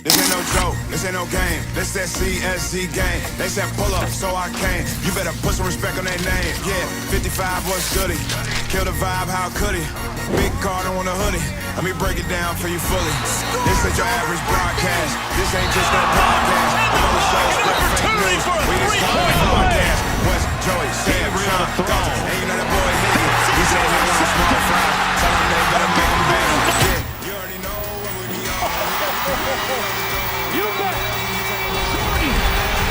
This ain't no joke, this ain't no game. This that CSC game. They said pull up, so I came. You better put some respect on their name. Yeah, 55 was goody. Kill the vibe, how could he? Big Cardinal on the hoodie. Let me break it down for you fully. This ain't your average broadcast. This ain't just no podcast. I'm on the show, spread fake news. We just call it podcast. West Joey, Sam, Sean, Dalton. And you know that boy hit you. He said he wants small fry. Tell him they better make him bang. Yeah, you already know what we be on. You bet.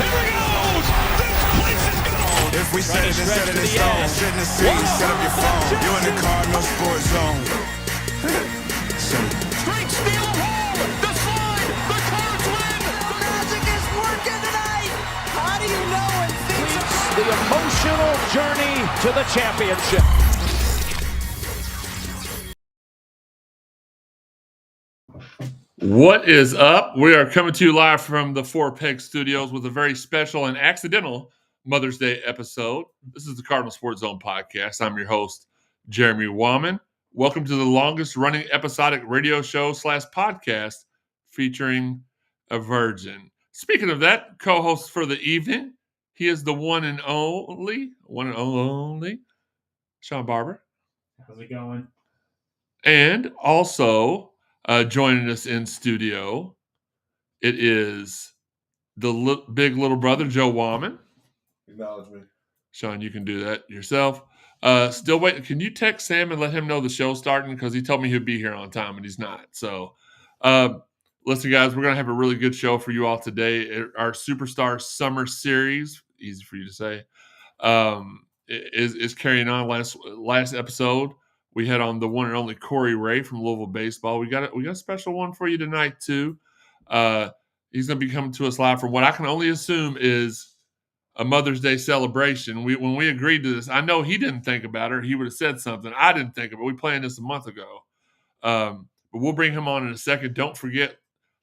Here he goes. This place is gone. If we said it instead of this song, shouldn't have seen, set up your phone. You in the Cardinal sports zone. Straight steal of home. The slide. The Cards win. The magic is working tonight. How do you know when things are... The emotional journey to the championship. What is up? We are coming to you live from the Four Peg Studios with a very special and accidental Mother's Day episode. This is the Cardinal Sports Zone podcast. I'm your host, Jeremy Wallman. Welcome to the longest running episodic radio show / podcast featuring a virgin. Speaking of that, co-host for the evening, he is the one and only Sean Barber. How's it going? And also joining us in studio, it is the big little brother, Joe Wallman. Acknowledge me. Sean, you can do that yourself. Still waiting. Can you text Sam and let him know the show's starting? Because he told me he'd be here on time, and he's not. So, listen, guys, we're going to have a really good show for you all today. Our Superstar Summer Series, easy for you to say, is carrying on. Last episode, we had on the one and only Corey Ray from Louisville Baseball. We got a special one for you tonight, too. He's going to be coming to us live from what I can only assume is a Mother's Day celebration. When we agreed to this, I know he didn't think about it. He would have said something. I didn't think of it. We planned this a month ago. But we'll bring him on in a second. Don't forget,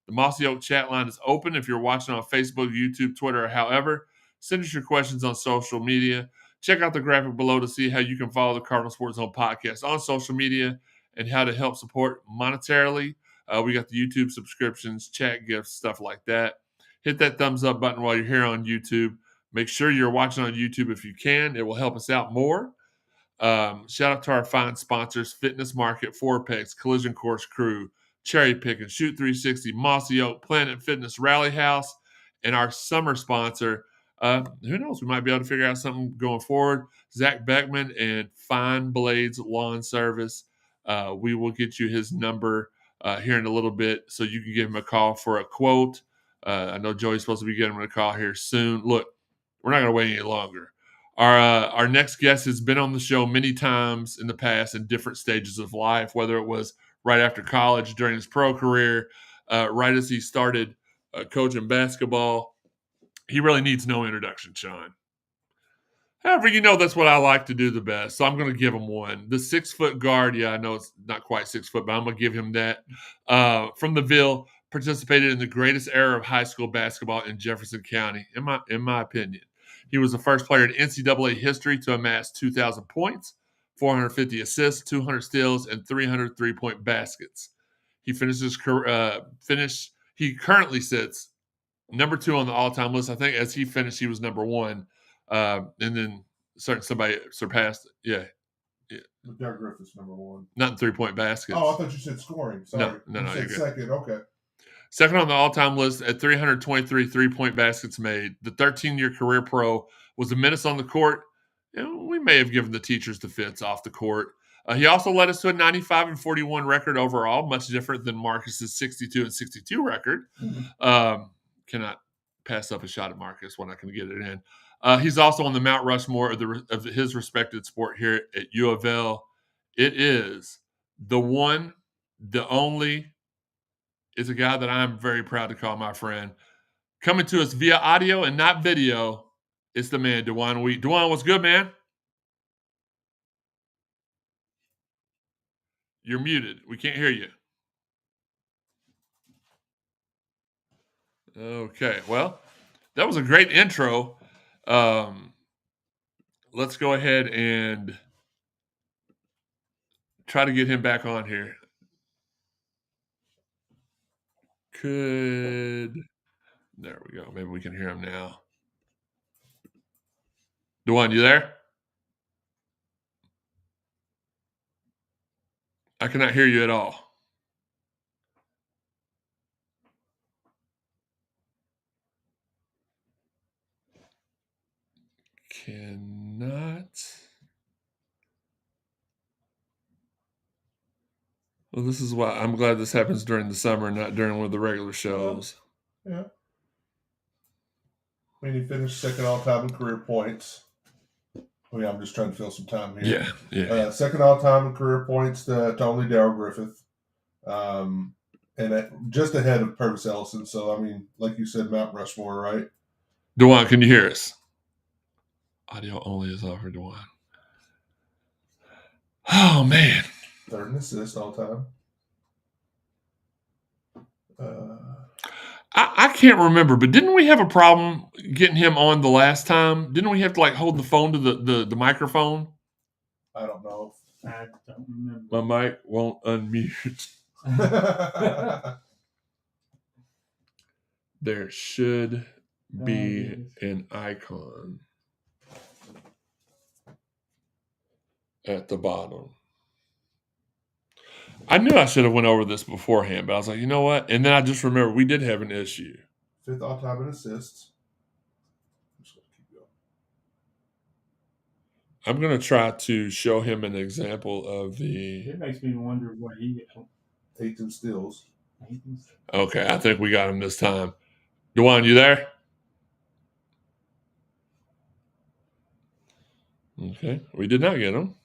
the Mossy Oak chat line is open. If you're watching on Facebook, YouTube, Twitter, or however, send us your questions on social media. Check out the graphic below to see how you can follow the Cardinal Sports Zone podcast on social media and how to help support monetarily. We got the YouTube subscriptions, chat gifts, stuff like that. Hit that thumbs up button while you're here on YouTube. Make sure you're watching on YouTube if you can. It will help us out more. Shout out to our fine sponsors, Fitness Market, Four Pegs, Collision Course Crew, Cherry Pick and Shoot 360, Mossy Oak, Planet Fitness, Rally House, and our summer sponsor. Who knows? We might be able to figure out something going forward. Zach Beckman and Fine Blades Lawn Service. We will get you his number here in a little bit so you can give him a call for a quote. I know Joey's supposed to be getting him a call here soon. Look, we're not going to wait any longer. Our next guest has been on the show many times in the past in different stages of life, whether it was right after college, during his pro career, right as he started coaching basketball. He really needs no introduction, Sean. However, you know that's what I like to do the best, so I'm going to give him one. The 6-foot guard, yeah, I know it's not quite 6 foot, but I'm going to give him that. From the Ville, participated in the greatest era of high school basketball in Jefferson County, in my opinion. He was the first player in NCAA history to amass 2,000 points, 450 assists, 200 steals, and 300 three-point baskets. He He currently sits number 2 on the all-time list. I think as he finished, he was number 1, and then somebody surpassed. Yeah. Derek Griffith's number 1. Not in three-point baskets. Oh, I thought you said scoring. Sorry. No, you said you're second. good. Okay. Second on the all-time list at 323 three-point baskets made. The 13-year career pro was a menace on the court. We may have given the teachers the fits off the court. He also led us to a 95-41 record overall, much different than Marcus's 62-62 record. Mm-hmm. Cannot pass up a shot at Marcus when I can get it in. He's also on the Mount Rushmore of his respected sport here at U of L. It is the one, the only. Is a guy that I'm very proud to call my friend. Coming to us via audio and not video, it's the man, DeJuan Wheat. DeJuan, what's good, man? You're muted. We can't hear you. Okay, well, that was a great intro. Let's go ahead and try to get him back on here. There we go. Maybe we can hear him now. DeJuan, you there? I cannot hear you at all. Cannot. Well, this is why I'm glad this happens during the summer, not during one of the regular shows. Yeah. I mean, he finished second all-time in career points. Oh, yeah, I'm just trying to fill some time here. Yeah. Second all-time in career points to only Darryl Griffith. And just ahead of Purvis Ellison. So, I mean, like you said, Mount Rushmore, right? DeJuan, can you hear us? Audio only is offered, DeJuan. Oh, man. Third in assist all time. I can't remember, but didn't we have a problem getting him on the last time? Didn't we have to hold the phone to the microphone? I don't know. I don't remember. My mic won't unmute. There should be an icon at the bottom. I knew I should have went over this beforehand, but I was like, you know what? And then I just remember we did have an issue. Fifth all-time in assists. I'm going to try to show him an example of the... It makes me wonder what he gets. Eighth in steals. Okay, I think we got him this time. DeJuan, you there? Okay, we did not get him.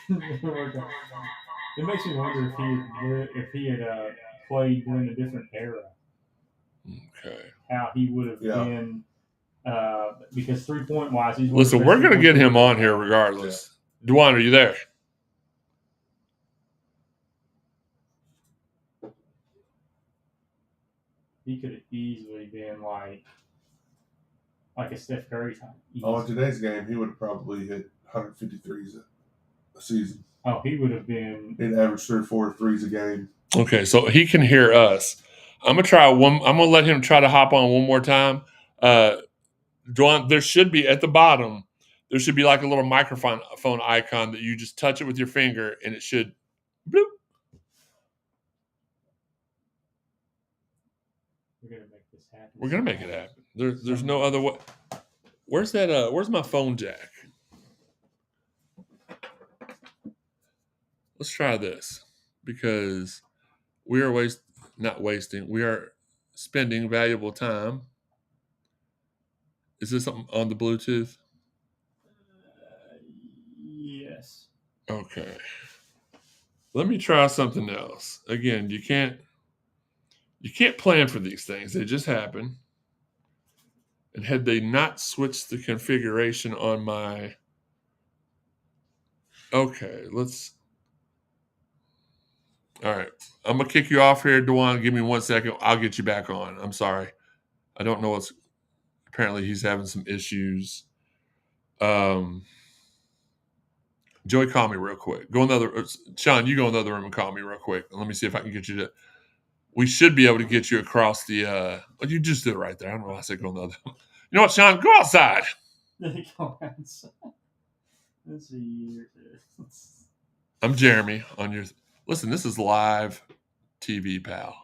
It makes me wonder if he had played during a different era. Okay. How he would have been, because 3-point wise, he's. Listen, we're going to get him on here regardless. Yeah. DeJuan, are you there? He could have easily been like a Steph Curry type. Oh, in today's game, he would have probably hit 153s a season. Oh, he would have been. He'd average 3 or 4 threes a game. Okay, so he can hear us. I'm gonna let him try to hop on one more time. DeJuan, there should be at the bottom. There should be like a little microphone icon that you just touch it with your finger, and it should. Bloop. We're gonna make this happen. We're gonna make it happen. There's no other way. Where's that? Where's my phone jack? Let's try this because we are we are spending valuable time. Is this something on the Bluetooth? Yes. Okay. Let me try something else. Again, you can't plan for these things. They just happen. And had they not switched the configuration on my... Okay, let's... All right. I'm going to kick you off here, DeJuan. Give me 1 second. I'll get you back on. I'm sorry. I don't know what's... Apparently, he's having some issues. Joey, call me real quick. Sean, you go in the other room and call me real quick. Let me see if I can get you to... We should be able to get you across the... you just did it right there. I don't know why I said go in the other... You know what, Sean? Go outside. Go outside. Let's see. I'm Jeremy on your... Listen, this is live TV, pal.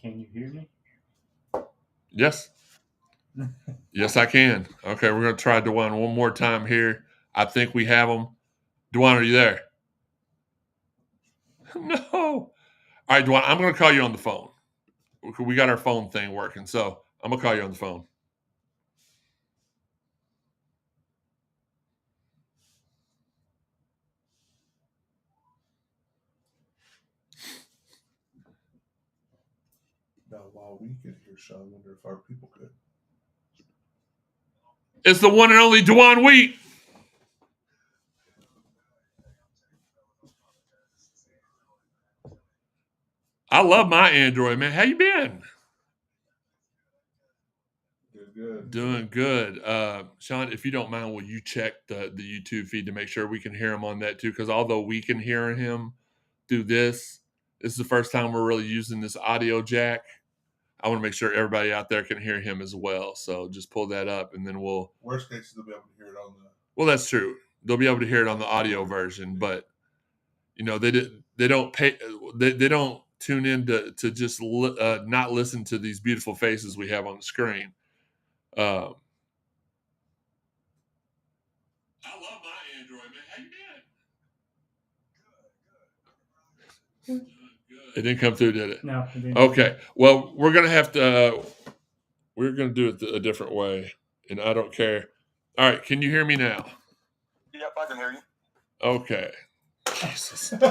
Can you hear me? Yes. Yes, I can. Okay, we're going to try DeJuan one more time here. I think we have him. DeJuan, are you there? No. All right, DeJuan, I'm going to call you on the phone. We got our phone thing working, so I'm going to call you on the phone. Now, while we could hear Sean, I wonder if our people could. It's the one and only DeJuan Wheat. I love my Android, man. How you been? Good. good. Doing good. Sean, if you don't mind, will you check the YouTube feed to make sure we can hear him on that too? Because although we can hear him through this is the first time we're really using this audio jack. I want to make sure everybody out there can hear him as well. So just pull that up, and then we'll. Worst case, they'll be able to hear it on the. Well, that's true. They'll be able to hear it on the audio version, but they don't pay. They don't tune in to just not listen to these beautiful faces we have on the screen. I love my Android, man. How you been? It didn't come through, did it? No, it didn't. Okay. Well, we're gonna have to. We're gonna do it a different way, and I don't care. All right. Can you hear me now? Yep, I can hear you. Okay. Jesus. Hold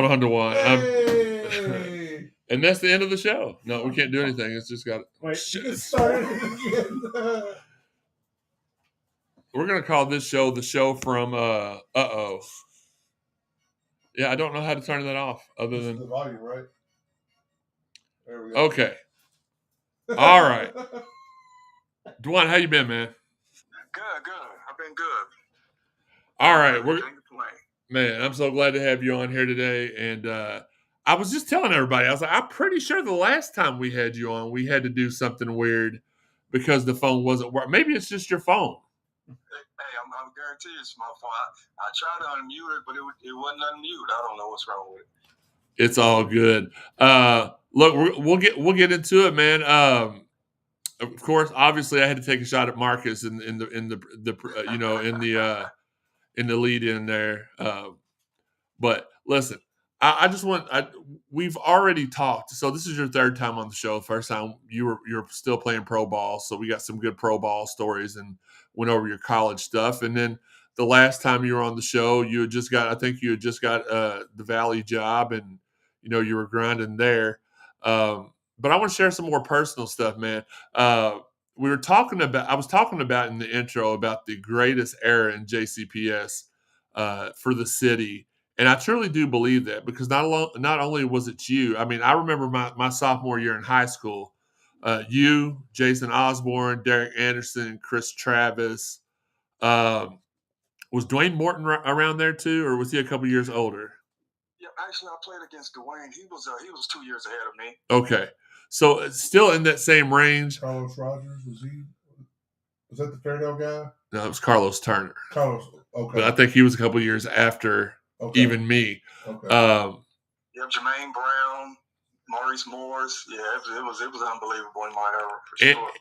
on, DeJuan. Hey! And that's the end of the show. No, we can't do anything. It's just got. Wait, Get started again. We're gonna call this show the show from Uh-oh. Yeah, I don't know how to turn that off other This is the than volume, right? There we go. okay. All right. DeJuan, how you been, man? Good. I've been good. All right, Can't complain. man, I'm so glad to have you on here today. And I was just telling everybody, I was like, I'm pretty sure the last time we had you on, we had to do something weird because the phone wasn't working. Maybe it's just your phone. Hey, I'm guaranteed it's my fault. I tried to unmute it, but it wasn't unmute. I don't know what's wrong with it. It's all good. Look, we'll get into it, man. Of course, obviously, I had to take a shot at Marcus in the lead in there. But listen, I just want we've already talked. So this is your third time on the show. First time you're still playing pro ball, so we got some good pro ball stories and went over your college stuff. And then the last time you were on the show, you had just got the Valley job, and you were grinding there. But I want to share some more personal stuff, man. I was talking about in the intro about the greatest era in JCPS for the city. And I truly do believe that because not only was it you, I mean, I remember my sophomore year in high school, you, Jason Osborne, Derek Anderson, Chris Travis. Was Dwayne Morton around there too, or was he a couple years older? Yeah, actually, I played against Dwayne. He was 2 years ahead of me. Okay. So it's still in that same range. Carlos Rogers, was that the Fairdale guy? No, it was Carlos Turner. Carlos, okay. But I think he was a couple years after even me. Okay. Yep, Jermaine Brown, Maurice Morris. Yeah, it was unbelievable in my era for sure.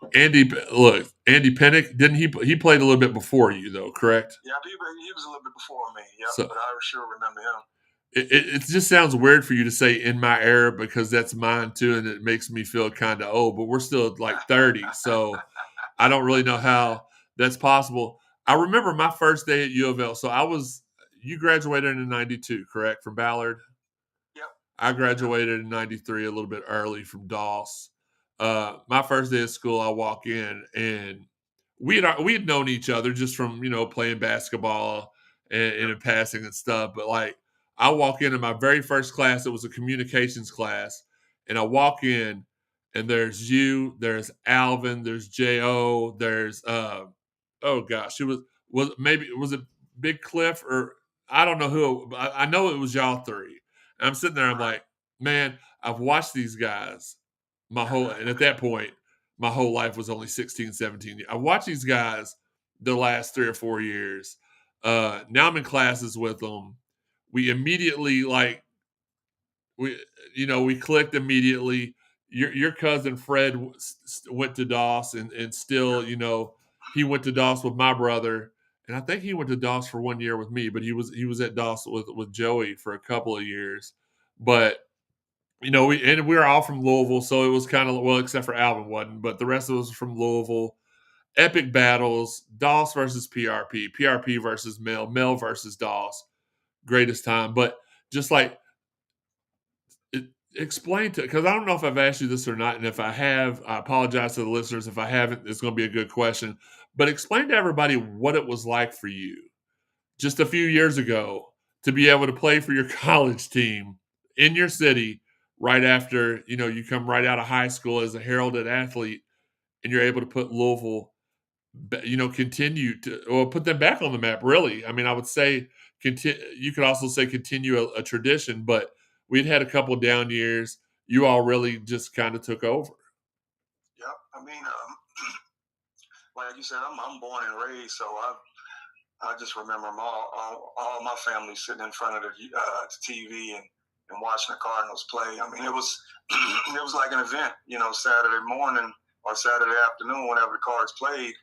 Andy Pennick, didn't he played a little bit before you though, correct? Yeah, he was a little bit before me. Yeah, So, but I sure remember him. It just sounds weird for you to say in my era because that's mine too, and it makes me feel kind of old. But we're still like 30, so I don't really know how that's possible. I remember my first day at U of L. So you graduated in '92, correct, from Ballard? Yep. I graduated in '93, a little bit early from Doss. My first day of school, I walk in and we had known each other just from playing basketball and passing and stuff, but like. I walk into my very first class. It was a communications class. And I walk in and there's you, there's Alvin, there's J.O., there's, oh gosh, it was Big Cliff or I don't know who. I know it was y'all three. And I'm sitting there. I'm like, man, I've watched these guys and at that point, my whole life was only 16, 17 years. I watched these guys the last 3 or 4 years. Now I'm in classes with them. We immediately we clicked immediately. Your cousin Fred went to Doss and still, he went to Doss with my brother. And I think he went to Doss for 1 year with me, but he was at Doss with Joey for a couple of years. But, we were all from Louisville. So it was kind of, well, except for Alvin wasn't, but the rest of us from Louisville. Epic battles, Doss versus PRP, PRP versus Mel, Mel versus Doss. Greatest time, but just like explain to, because I don't know if I've asked you this or not, and if I have, I apologize to the listeners. If I haven't, it's going to be a good question. But explain to everybody what it was like for you just a few years ago to be able to play for your college team in your city right after you come right out of high school as a heralded athlete, and you're able to put Louisville, continue to, or put them back on the map, really. I mean, I would say you could also say continue a tradition, but we'd had a couple down years. You all really just kind of took over. Yep. I mean, like you said, I'm born and raised, so I just remember all my family sitting in front of the TV and watching the Cardinals play. I mean, it was it was like an event, Saturday morning or Saturday afternoon, whenever the Cards played,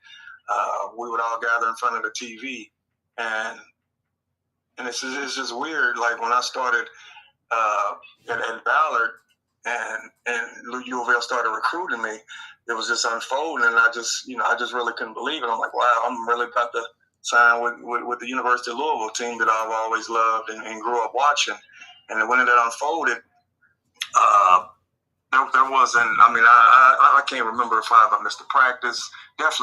we would all gather in front of the TV, and it's just weird. Like when I started at Ballard and Louisville started recruiting me, it was just unfolding, and I just really couldn't believe it. I'm like, wow, I'm really about to sign with the University of Louisville team that I've always loved and grew up watching. And when that unfolded, there wasn't. I mean, I can't remember if I ever missed a practice.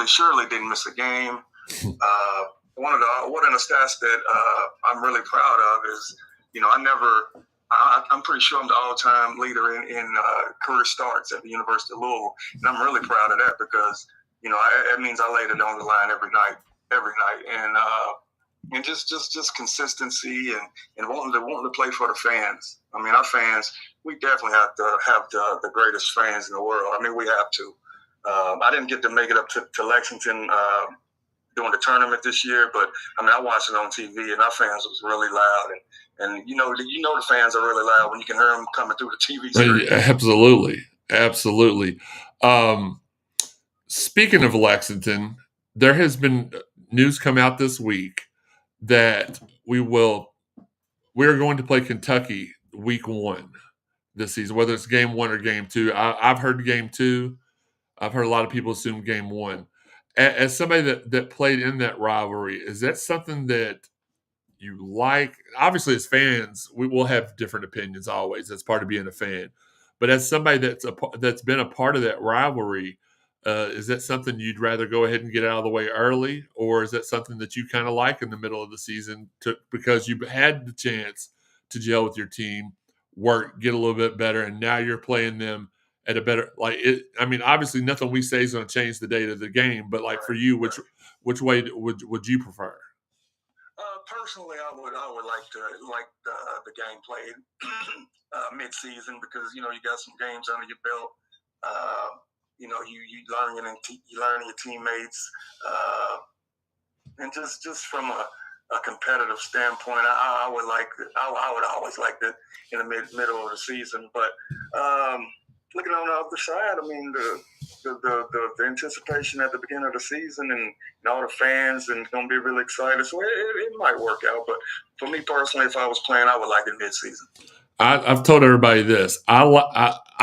Surely didn't miss a game. One of the stats that I'm really proud of is, I'm pretty sure I'm the all-time leader in career starts at the University of Louisville, and I'm really proud of that because it means I laid it on the line every night, and just consistency and wanting to play for the fans. I mean, our fans, we definitely have to have the greatest fans in the world. I mean, we have to. I didn't get to make it up to Lexington during the tournament this year, but I mean, I watched it on TV, and our fans was really loud, and the fans are really loud when you can hear them coming through the TV screen. Absolutely. Speaking of Lexington, there has been news come out this week that we're going to play Kentucky week 1 this season, whether it's game 1 or game 2. I've heard game 2. I've heard a lot of people assume game 1. As somebody that played in that rivalry, is that something that you like? Obviously, as fans, we will have different opinions always. That's part of being a fan. But as somebody that's been a part of that rivalry, is that something you'd rather go ahead and get out of the way early, or is that something that you kind of like in the middle of the season because you had the chance to gel with your team, get a little bit better, and now you're playing them at a better I mean, obviously, nothing we say is going to change the date of the game, but for you, which way would you prefer? Personally, I would like the game played mid-season because you got some games under your belt. You learning your teammates, and just from a competitive standpoint, I would always like that in the middle of the season. But looking on the other side, I mean the anticipation at the beginning of the season and all the fans and going to be really excited. So it might work out. But for me personally, if I was playing, I would like it mid-season. I've told everybody this. I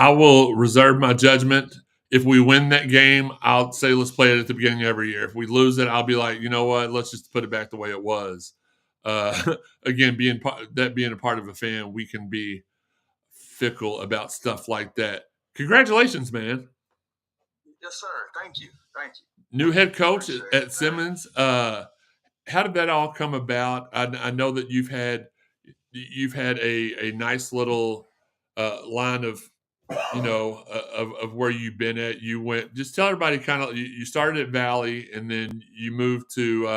will reserve my judgment. If we win that game, I'll say let's play it at the beginning of every year. If we lose it, I'll be like, you know what? Let's just put it back the way it was. Again, being a part of a fan, we can be fickle about stuff like that. Congratulations, man. Yes, sir. Thank you. New head coach at Simmons. How did that all come about? I know that you've had a nice little line of where you've been at. You went. Just tell everybody kind of. You started at Valley, and then you moved to.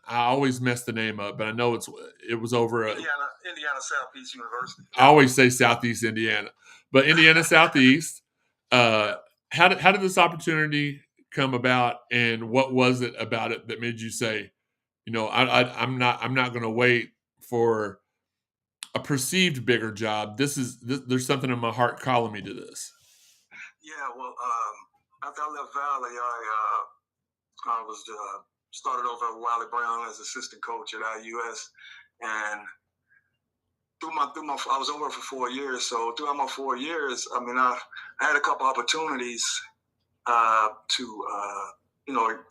I always mess the name up, but I know it was over at Indiana Southeast University. I always say Southeast Indiana, but Indiana Southeast. How did this opportunity come about, and what was it about it that made you say, I'm not going to wait for a perceived bigger job. There's something in my heart calling me to this. Yeah, well, after I left Valley, I was started over at Wiley Brown as assistant coach at IUS, and through my I was over for 4 years. So throughout my 4 years, I mean, I had a couple opportunities to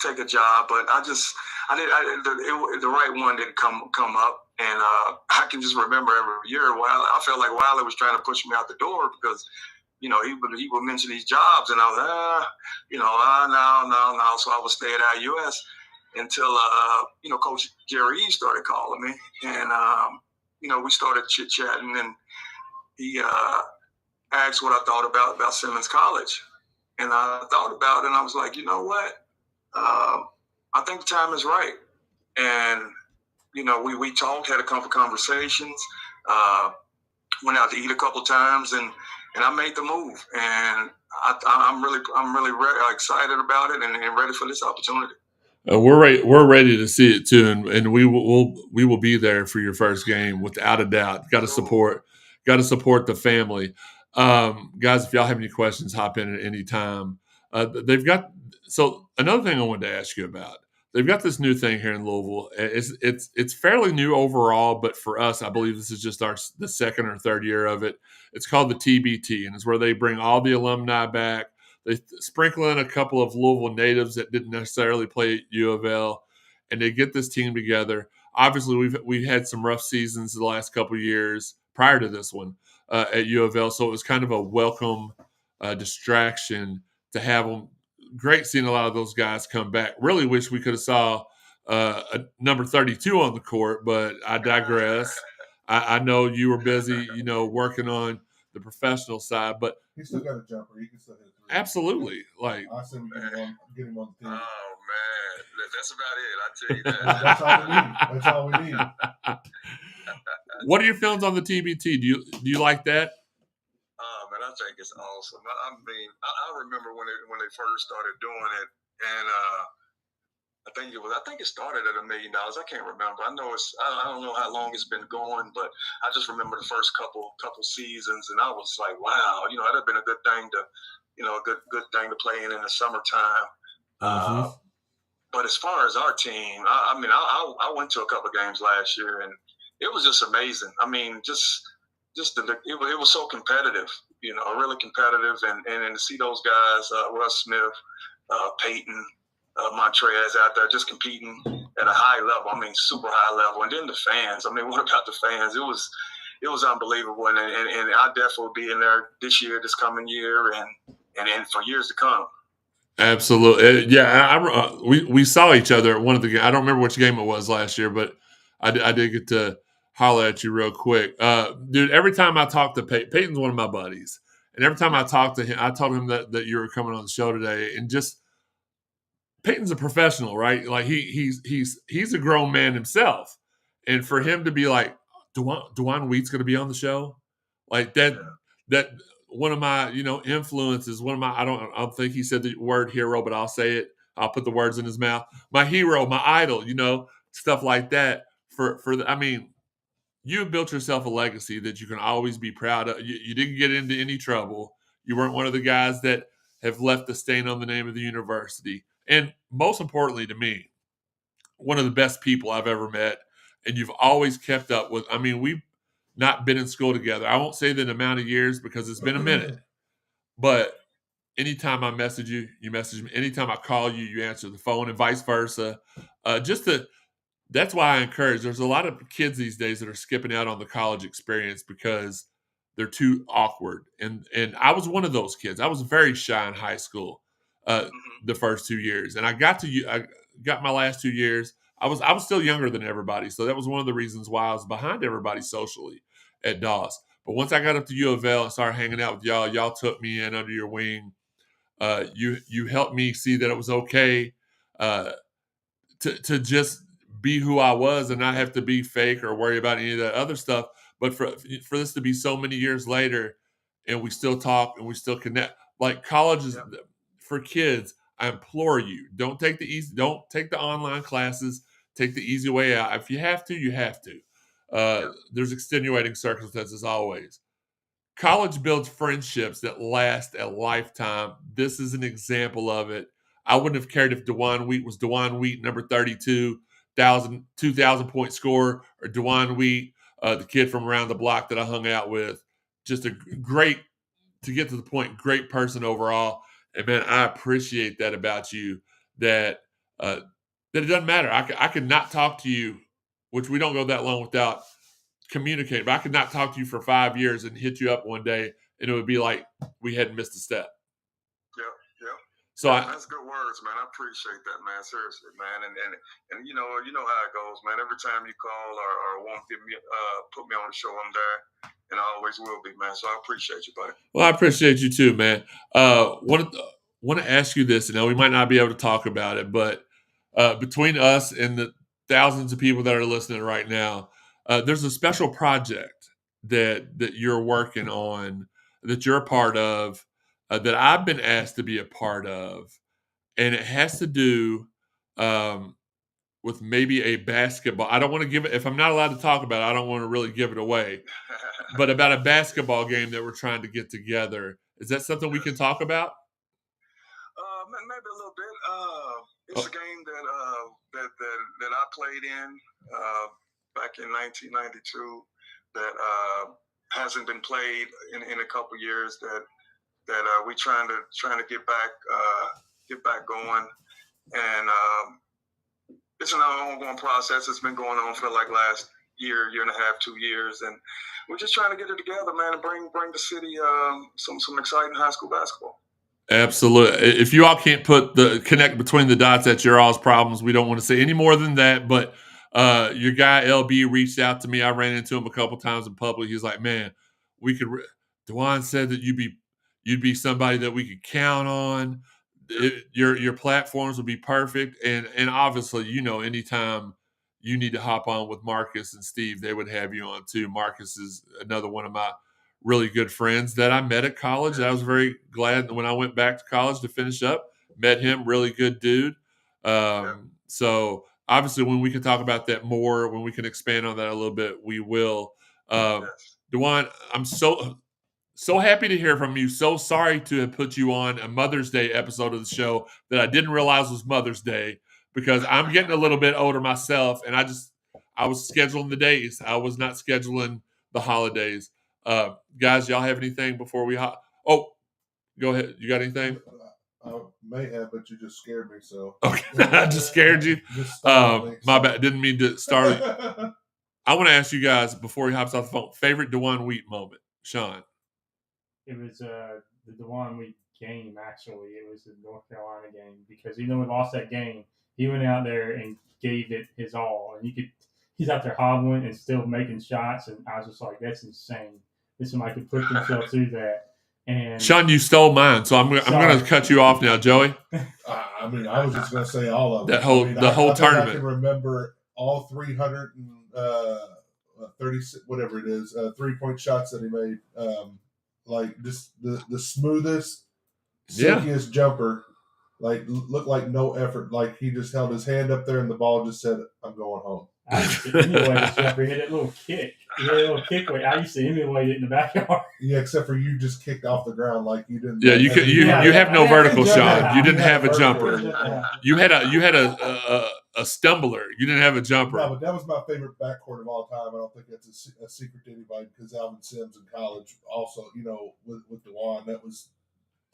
take a job, but the right one didn't come up, and I can just remember every year I felt like Wiley was trying to push me out the door because he would mention these jobs, and I was no. So I would stay at IUS until Coach Jerry E started calling me, and we started chit chatting, and he asked what I thought about Simmons College, And I thought about it, and I was like, you know what? I think the time is right. And, we talked, had a couple conversations, went out to eat a couple times, and I made the move. And I'm really excited about it and ready for this opportunity. We're ready. We're ready to see it too, and we will be there for your first game without a doubt. Got to support the family, guys. If y'all have any questions, hop in at any time. They've got another thing I wanted to ask you about. They've got this new thing here in Louisville. It's fairly new overall, but for us, I believe this is just the second or third year of it. It's called the TBT, and it's where they bring all the alumni back. They sprinkle in a couple of Louisville natives that didn't necessarily play at U of L, and they get this team together. Obviously, we've had some rough seasons the last couple of years prior to this one at U of L, so it was kind of a welcome distraction to have them. Great seeing a lot of those guys come back. Really wish we could have saw a number 32 on the court, but I digress. I know you were busy, working on the professional side, but he still got a jumper. He can still hit three. Absolutely. Like, I said, we get him on the team. Oh man, that's about it. I tell you that. That's all we need. That's all we need. What are your feelings on the TBT? Do you like that? Oh man, I think it's awesome. I mean, I remember when they first started doing it, and I think it started at $1 million. I can't remember. I know I don't know how long it's been going, but I just remember the first couple seasons, and I was like, wow, that'd have been a good thing to, a good thing to play in the summertime. Mm-hmm. But as far as our team, I went to a couple games last year, and it was just amazing. I mean, it was so competitive, really competitive, and to see those guys, Russ Smith, Peyton, Montrez out there just competing at a high level. I mean, super high level. And then the fans. I mean, what about the fans? It was unbelievable. And I definitely will be in there this year, this coming year, and for years to come. Absolutely. Yeah, we saw each other at one of the games. I don't remember which game it was last year, but I did get to holler at you real quick. Dude, every time I talk to Peyton's one of my buddies. And every time I talk to him, I told him that you were coming on the show today, and just Peyton's a professional, right? Like he's a grown man himself, and for him to be like, DeJuan Wheat's going to be on the show, like that one of my influences. I don't think he said the word hero, but I'll say it. I'll put the words in his mouth. My hero, my idol, stuff like that. You have built yourself a legacy that you can always be proud of. You didn't get into any trouble. You weren't one of the guys that have left a stain on the name of the university. And most importantly to me, one of the best people I've ever met. And you've always kept up with. I mean, we've not been in school together. I won't say the amount of years because it's been a minute. But anytime I message you, you message me. Anytime I call you, you answer the phone, and vice versa. That's why I encourage. There's a lot of kids these days that are skipping out on the college experience because they're too awkward. And I was one of those kids. I was very shy in high school the first 2 years. And I got my last 2 years. I was still younger than everybody. So that was one of the reasons why I was behind everybody socially at Dawes. But once I got up to U of L and started hanging out with y'all took me in under your wing. You helped me see that it was okay to just be who I was and not have to be fake or worry about any of that other stuff. But for this to be so many years later and we still talk and we still connect, like college is for kids. I implore you, don't take the online classes, take the easy way out. If you have to, you have to. There's extenuating circumstances always. College builds friendships that last a lifetime. This is an example of it. I wouldn't have cared if DeJuan Wheat was DeJuan Wheat, number 32, 2,000 point scorer, or DeJuan Wheat, the kid from around the block that I hung out with. Just a great, to get to the point, great person overall. And man, I appreciate that about you, that it doesn't matter. I could not talk to you, which we don't go that long without communicating, but I could not talk to you for 5 years and hit you up one day and it would be like we hadn't missed a step. Yeah. So that's good words, man. I appreciate that, man. Seriously, man. And you know how it goes, man. Every time you call or want to put me on the show, I'm there, and I always will be, man. So I appreciate you, buddy. Well, I appreciate you too, man. want to ask you this. Now, we might not be able to talk about it, but between us and the thousands of people that are listening right now, there's a special project that you're working on, that you're a part of, that I've been asked to be a part of, and it has to do with maybe a basketball. I don't want to give it, if I'm not allowed to talk about it, I don't want to really give it away, but about a basketball game that we're trying to get together. Is that something we can talk about? Maybe a little bit. It's a game that I played in back in 1992 that hasn't been played in a couple years. That we trying to get back going, and it's an ongoing process. It's been going on for like last year and a half, 2 years, and we're just trying to get it together, man, and bring the city some exciting high school basketball. Absolutely. If you all can't connect between the dots, that's your all's problems. We don't want to say any more than that. But your guy LB reached out to me. I ran into him a couple times in public. He's like, "Man, we could." DeJuan said that you'd be somebody that we could count on. Your platforms would be perfect, and obviously, anytime you need to hop on with Marcus and Steve, they would have you on too. Marcus is another one of my really good friends that I met at college. I was very glad when I went back to college to finish up. Met him, really good dude. So obviously, when we can talk about that more, when we can expand on that a little bit, we will. DeJuan, I'm so happy to hear from you. So sorry to have put you on a Mother's Day episode of the show that I didn't realize was Mother's Day, because I'm getting a little bit older myself, and I was scheduling the days. I was not scheduling the holidays. Guys, y'all have anything before we Oh, go ahead. You got anything? I may have, but you just scared me. So okay, I just scared you. My bad. Didn't mean to start. I want to ask you guys before he hops off the phone. Favorite DeJuan Wheat moment, Sean? It was the DeJuan Wheat game. Actually, it was the North Carolina game, because even though we lost that game, he went out there and gave it his all, and he's out there hobbling and still making shots, and I was just like, that's insane. This somebody could put themselves through that. And Sean, you stole mine, so I'm going to cut you off now, Joey. I mean, I was just going to say all of that it. whole the whole tournament. I can remember all 336, whatever it is, 3-point shots that he made. Like just the smoothest, silkiest jumper. Like looked like no effort. Like he just held his hand up there and the ball just said, "I'm going home." I used to emulate his jumper. He had that little kick. He had a little kick way. I used to emulate it in the backyard. Yeah, except for you just kicked off the ground like you didn't. Yeah, you have no vertical, Sean. You didn't have a jumper. You had a stumbler. You didn't have a jumper. No, but that was my favorite backcourt of all time. I don't think that's a secret to anybody, because Alvin Sims in college also, with DeJuan, that was,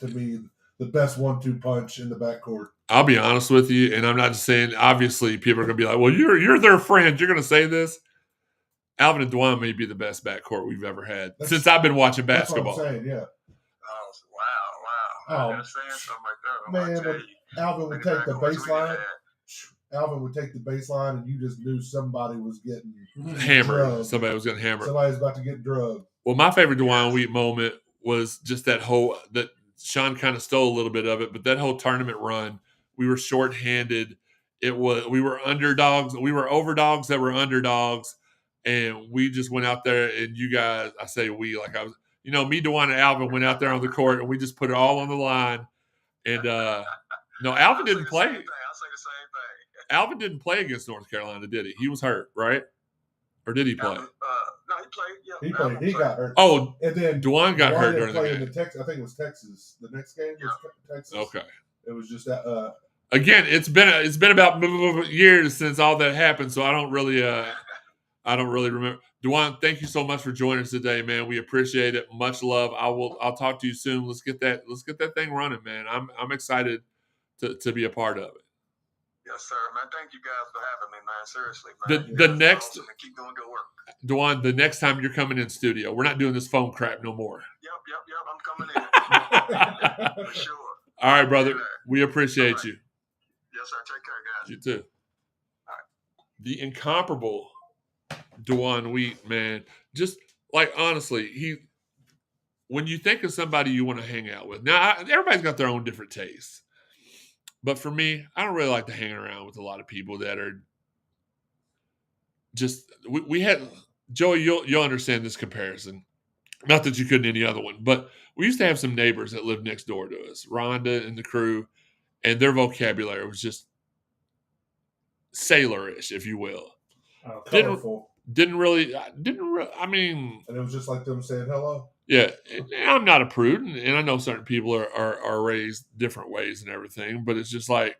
to me, the best 1-2 punch in the backcourt. I'll be honest with you, and I'm not just saying, obviously, people are going to be like, well, you're their friend. You're going to say this. Alvin and DeJuan may be the best backcourt we've ever had since I've been watching basketball. That's what I'm saying, yeah. Oh, wow. I'm saying something like that. Man, Alvin would take the baseline. Alvin would take the baseline, and you just knew somebody was getting hammered. Drugged. Somebody was getting hammered. Somebody's about to get drugged. Well, my favorite DeJuan Wheat moment was just that Sean kind of stole a little bit of it, but that whole tournament run, we were shorthanded. We were underdogs. We were overdogs that were underdogs, and we just went out there. And you guys, I say we, like I was, me, DeJuan, and Alvin went out there on the court, and we just put it all on the line. And no, Alvin didn't play. I'll say the same thing. Alvin didn't play against North Carolina, did he? He was hurt, right? Or did he play? No, he played. Yeah, he played. He got hurt. Oh, and then DeJuan got hurt during the game. I think it was Texas. The next game was Texas. Okay. It was just that. Again, it's been about years since all that happened, so I don't really remember. DeJuan, thank you so much for joining us today, man. We appreciate it. Much love. I'll talk to you soon. Let's get that thing running, man. I'm excited to be a part of it. Yes, sir, man. Thank you guys for having me, man. Seriously, man. The next awesome. Keep doing good work. DeJuan, the next time you're coming in studio, we're not doing this phone crap no more. Yep. I'm coming in. For sure. All right, brother. We appreciate you. Yes, sir. Take care, guys. You too. All right. The incomparable DeJuan Wheat, man. Just like honestly, when you think of somebody you want to hang out with, now everybody's got their own different tastes. But for me, I don't really like to hang around with a lot of people that are just. We had Joey. You'll understand this comparison. Not that you couldn't any other one, but we used to have some neighbors that lived next door to us, Rhonda and the crew, and their vocabulary was just sailorish, if you will. Colorful. Didn't really. I mean, and it was just like them saying hello. Yeah, I'm not a prude, and I know certain people are raised different ways and everything, but it's just like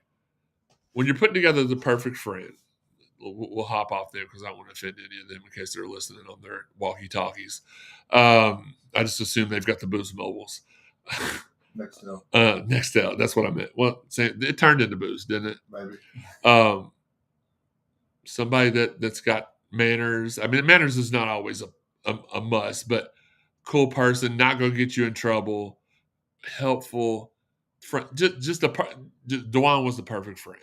when you're putting together the perfect friend. We'll hop off there because I don't want to offend any of them in case they're listening on their walkie-talkies. I just assume they've got the Boost mobiles. Nextel. That's what I meant. Well, it turned into Boost, didn't it? Maybe. Somebody that's got manners. I mean, manners is not always a must, but cool person, not going to get you in trouble, helpful. DeJuan was the perfect friend.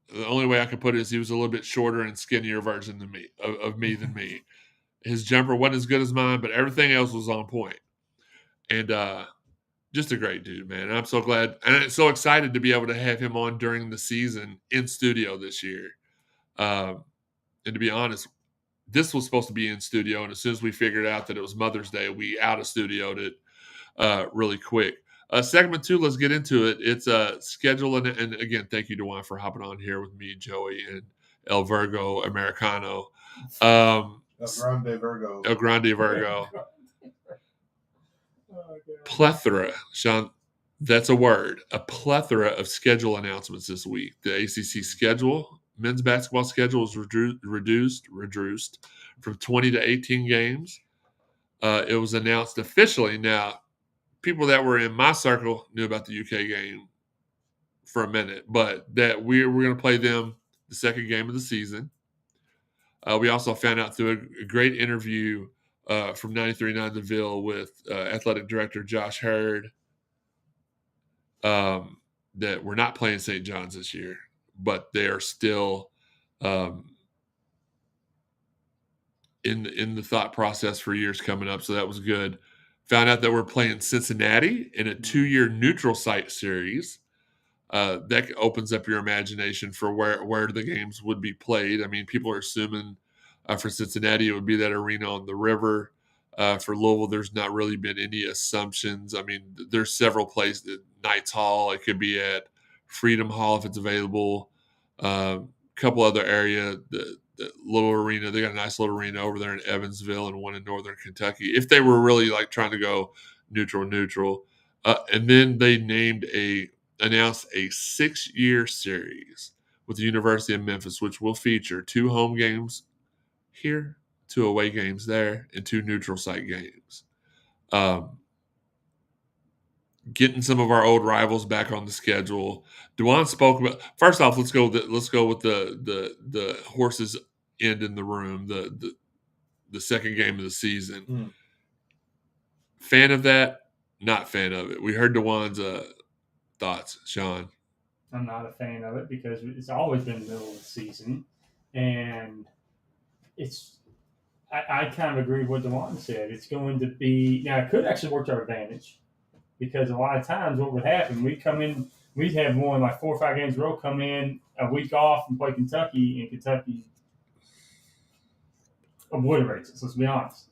The only way I could put it is he was a little bit shorter and skinnier version than me of me than me. His jumper wasn't as good as mine, but everything else was on point. And just a great dude, man. And I'm so glad and so excited to be able to have him on during the season in studio this year. And to be honest, this was supposed to be in studio, and as soon as we figured out that it was Mother's Day, we out of studioed it really quick. Segment 2, let's get into it. It's schedule, and again, thank you, DeJuan, for hopping on here with me, Joey, and El Virgo Americano. El Grande Virgo. El Grande Virgo. Plethora, Sean, that's a word. A plethora of schedule announcements this week. The ACC schedule, men's basketball schedule is reduced from 20 to 18 games. It was announced officially now. People that were in my circle knew about the UK game for a minute, but that we're going to play them the second game of the season. We also found out through a great interview from 93.9 The Ville with athletic director Josh Hurd that we're not playing St. John's this year, but they are still in the thought process for years coming up. So that was good. Found out that we're playing Cincinnati in a 2-year neutral site series. That opens up your imagination for where the games would be played. I mean, people are assuming for Cincinnati it would be that arena on the river. For Louisville, there's not really been any assumptions. I mean, there's several places. Knights Hall, it could be at Freedom Hall if it's available. Couple other area, the little arena. They got a nice little arena over there in Evansville and one in Northern Kentucky. If they were really like trying to go neutral. And then they announced a 6-year series with the University of Memphis, which will feature 2 home games here, 2 away games there, and 2 neutral site games. Getting some of our old rivals back on the schedule. DeJuan spoke about. First off, let's go with the horses end in the room. The second game of the season. Fan of that? Not fan of it. We heard DeJuan's thoughts, Sean. I'm not a fan of it because it's always been the middle of the season, and it's. I kind of agree with what DeJuan said. It's going to be now. It could actually work to our advantage. Because a lot of times what would happen, we'd have one like 4 or 5 games in a row, come in a week off and play Kentucky, and Kentucky obliterates us, let's be honest.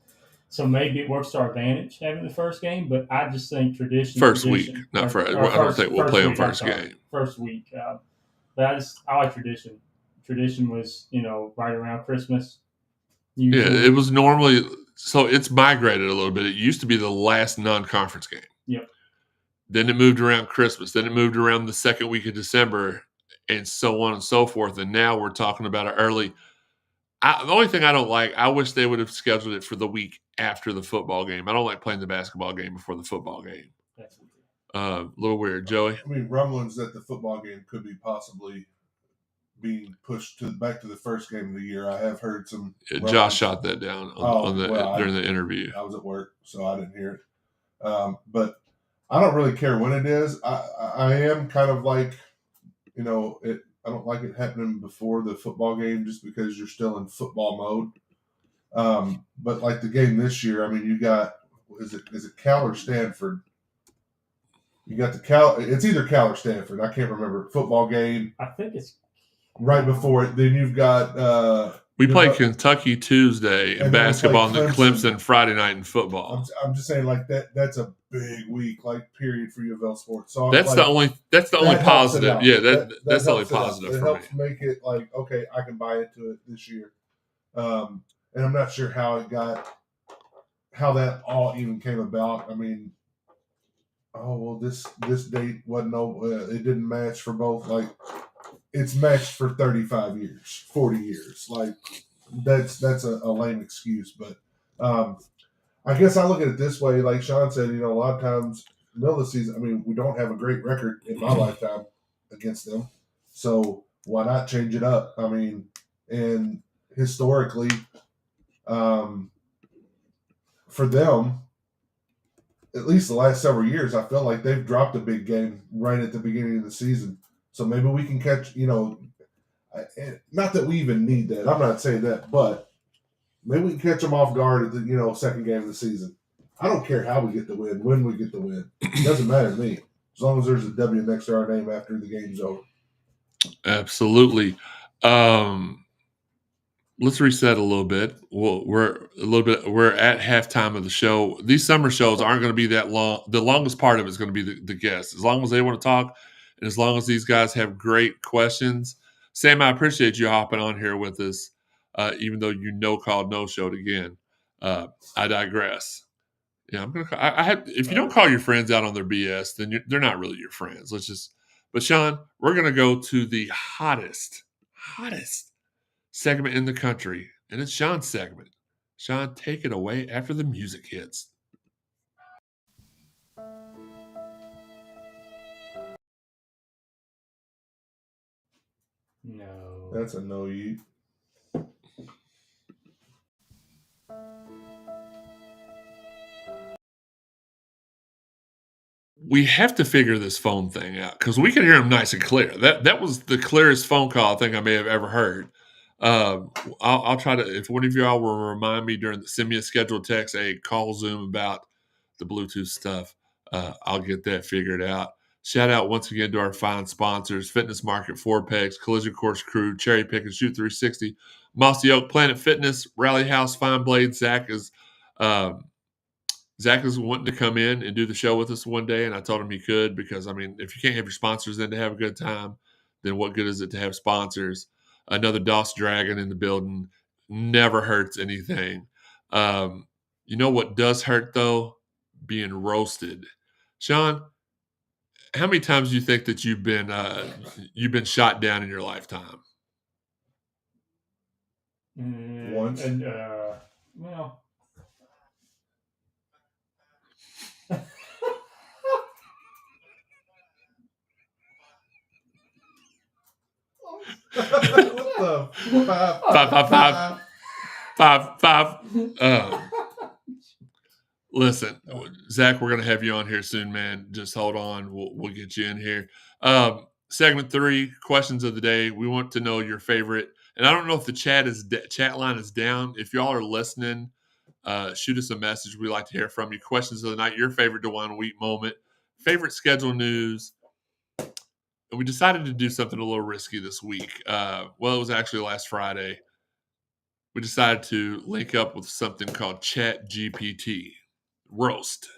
So maybe it works to our advantage having the first game, but I just think week, not first. I don't think we'll play them first game. First week. But I like tradition. Tradition was, right around Christmas. Usually. Yeah, it was normally – so it's migrated a little bit. It used to be the last non-conference game. Yep. Then it moved around Christmas. Then it moved around the second week of December and so on and so forth. And now we're talking about an early – the only thing I don't like, I wish they would have scheduled it for the week after the football game. I don't like playing the basketball game before the football game. That's a little weird. Joey? I mean, rumblings that the football game could be possibly being pushed back to the first game of the year. I have heard some. Josh shot that down during the interview. I was at work, so I didn't hear it. But I don't really care when it is. I am kind of like, I don't like it happening before the football game just because you're still in football mode. But like the game this year, I mean, you got is it Cal or Stanford? You got the Cal. It's either Cal or Stanford. I can't remember. Football game. I think it's right before it. Then you've got. We play Kentucky Tuesday in basketball, and then Clemson Friday night in football. I'm just saying, like that's a big week, like period for U of L sports. So that's the only positive. Yeah, that's the only positive. It helps make it like, okay, I can buy into it this year. And I'm not sure how that all even came about. I mean, this date wasn't it didn't match for both. Like, it's matched for 35 years, 40 years. Like, that's a lame excuse. But I guess I look at it this way. Like Sean said, a lot of times, middle of the season, I mean, we don't have a great record in my lifetime against them. So why not change it up? I mean, and historically, for them, at least the last several years, I felt like they've dropped a big game right at the beginning of the season. So maybe we can catch, not that we even need that. I'm not saying that, but maybe we can catch them off guard at the, second game of the season. I don't care how we get the win, when we get the win. It doesn't matter to me. As long as there's a W next to our name after the game's over. Absolutely. Let's reset a little bit. We're at halftime of the show. These summer shows aren't going to be that long. The longest part of it is going to be the guests. As long as they want to talk, and as long as these guys have great questions. Sam, I appreciate you hopping on here with us, even though called no-showed again. I digress. Yeah, I'm gonna. If you don't call your friends out on their BS, then they're not really your friends. But Sean, we're gonna go to the hottest segment in the country, and it's Sean's segment. Sean, take it away after the music hits. No. That's a no yeet. We have to figure this phone thing out because we can hear him nice and clear. That was the clearest phone call I think I may have ever heard. I'll try to, if one of y'all will remind me send me a scheduled text, call Zoom about the Bluetooth stuff. I'll get that figured out. Shout out once again to our fine sponsors: Fitness Market, Four Pegs, Collision Course Crew, Cherry Pick and Shoot 360, Mossy Oak, Planet Fitness, Rally House, Fine Blade. Zach is wanting to come in and do the show with us one day, and I told him he could because, I mean, if you can't have your sponsors in to have a good time, then what good is it to have sponsors? Another DOS Dragon in the building never hurts anything. You know what does hurt, though? Being roasted. Sean, how many times do you think that you've been shot down in your lifetime? Once. And well. What the? Five. Listen, Zach, we're going to have you on here soon, man. Just hold on. We'll get you in here. Segment 3, questions of the day. We want to know your favorite. And I don't know if the chat line is down. If y'all are listening, shoot us a message. We'd like to hear from you. Questions of the night, your favorite DeJuan Wheat moment, favorite schedule news. And we decided to do something a little risky this week. It was actually last Friday. We decided to link up with something called Chat GPT Roast.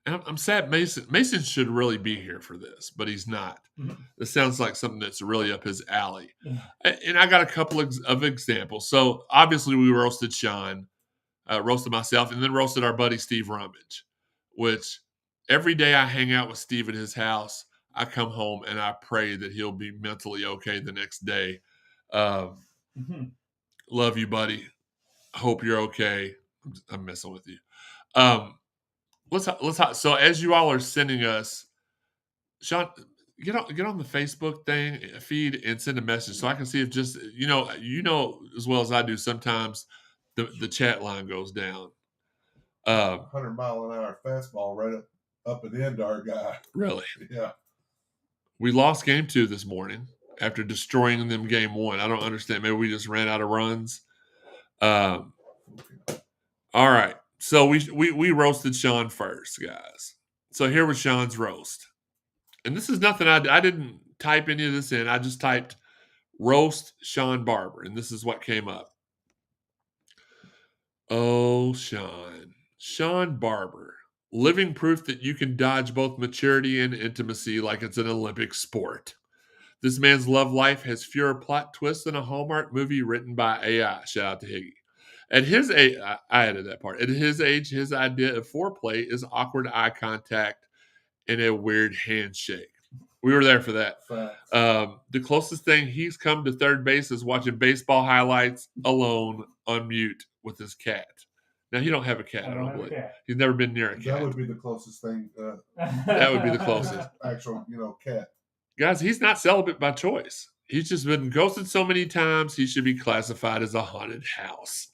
And I'm sad Mason should really be here for this, but he's not. Mm-hmm. This sounds like something that's really up his alley. Yeah. And I got a couple of examples. So obviously we roasted Sean, roasted myself, and then roasted our buddy Steve Rummage, which every day I hang out with Steve at his house, I come home and I pray that he'll be mentally okay the next day. Love you, buddy. Hope you're okay. I'm messing with you. So as you all are sending us, Sean, get on the Facebook feed and send a message so I can see if just you know as well as I do. Sometimes the chat line goes down. 100-mile-an-hour fastball right up and in to our guy. Really? Yeah. We lost game 2 this morning after destroying them game 1. I don't understand. Maybe we just ran out of runs. All right. So we roasted Sean first, guys. So here was Sean's roast. And this is nothing I didn't type any of this in. I just typed roast Sean Barber, and this is what came up. Oh, Sean Barber, living proof that you can dodge both maturity and intimacy like it's an Olympic sport. This man's love life has fewer plot twists than a Hallmark movie written by AI. Shout out to Higgy. At his age, I added that part. At his age, his idea of foreplay is awkward eye contact and a weird handshake. We were there for that. The closest thing he's come to third base is watching baseball highlights alone on mute with his cat. Now, he don't have a cat, I don't believe. He's never been near a cat. That would be the closest thing. That would be the closest. Actual, cat. Guys, he's not celibate by choice. He's just been ghosted so many times, he should be classified as a haunted house.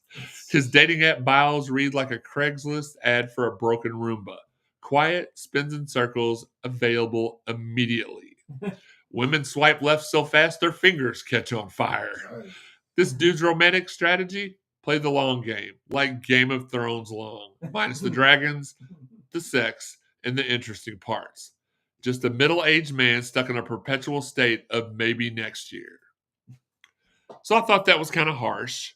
His dating app bios read like a Craigslist ad for a broken Roomba. Quiet, spins in circles, available immediately. Women swipe left so fast their fingers catch on fire. Right. This dude's romantic strategy, play the long game, like Game of Thrones long, minus the dragons, the sex, and the interesting parts. Just a middle-aged man stuck in a perpetual state of maybe next year. So I thought that was kind of harsh.